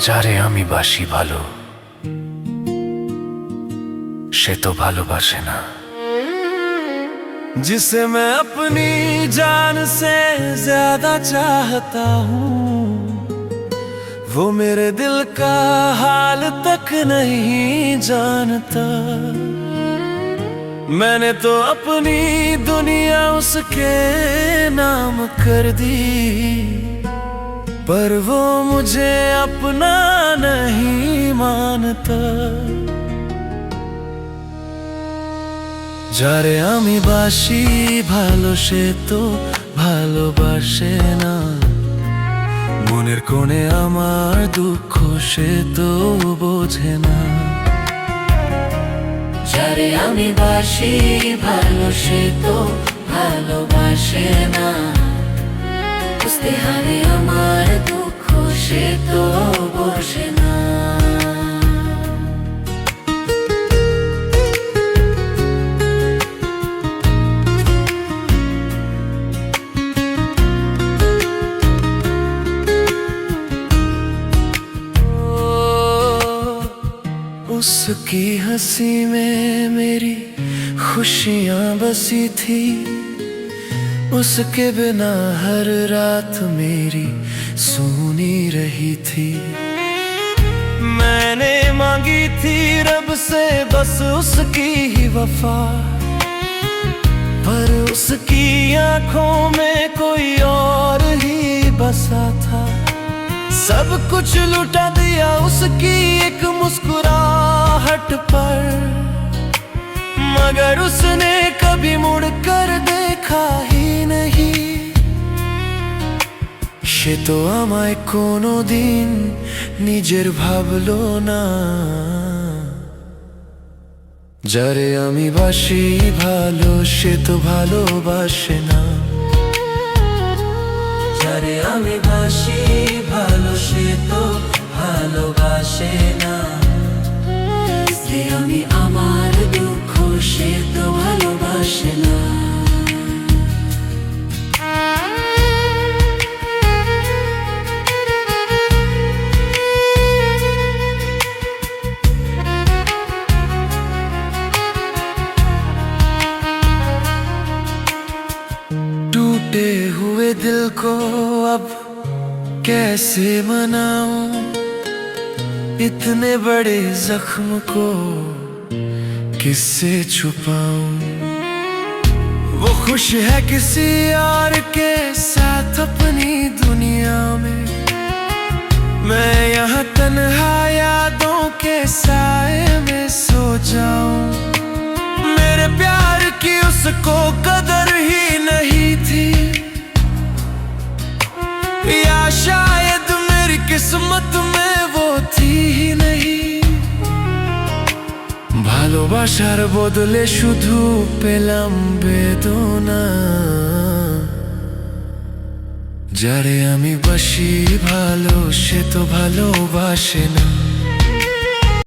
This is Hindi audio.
যারে আমি বাসি ভালো, সে তো ভালোবাসে না। जिसे मैं अपनी जान से ज्यादा चाहता हूँ, वो मेरे दिल का हाल तक नहीं जानता। मैंने तो अपनी दुनिया उसके नाम कर दी, पर वो मुझे अपना नहीं मानता। যারে আমি বাসি ভালো, সে তো ভালোবাসে না। মনের কোণে আমার দুঃখ, সে তো বোঝে না। যারে আমি বাসি ভালো, সে তো ভালোবাসে না। বুঝতে হারে আমার দুঃখ, সে তো বোঝে না। उसकी हंसी में मेरी खुशियां बसी थी, उसके बिना हर रात मेरी सूनी रही थी। मैंने मांगी थी रब से बस उसकी ही वफा, पर उसकी आंखों में कोई और ही बसा था। सब कुछ लुटा दिया उसकी एक मुस्कुराहट पर, मगर उसने कभी मुड़कर देखा ही नहीं। সে তো আমায় কোনো দিন নিজের ভাবলো না। যারে আমি বাসি ভালো, সে তো ভালোবাসে না। যারে আমি বাসি ভালো, সে তো ভালোবাসে না। যে আমি আমার দুঃখ, সে তো ভালোবাসে না। टूटे हुए दिल को अब कैसे मनाऊं, इतने बड़े जख्म को किससे छुपाऊं। वो खुश है किसी और के साथ अपनी दुनिया में, मैं यहाँ तन्हा यादों के साए में सो जाऊं। मेरे प्यार की उसको कदर ही नहीं थी, या शायद मेरी किस्मत में वो थी ही नहीं। ভালোবাসার বদলে শুধু পেলাম বেদনা। যারে আমি বাসি ভালো, সে তো ভালোবাসে না।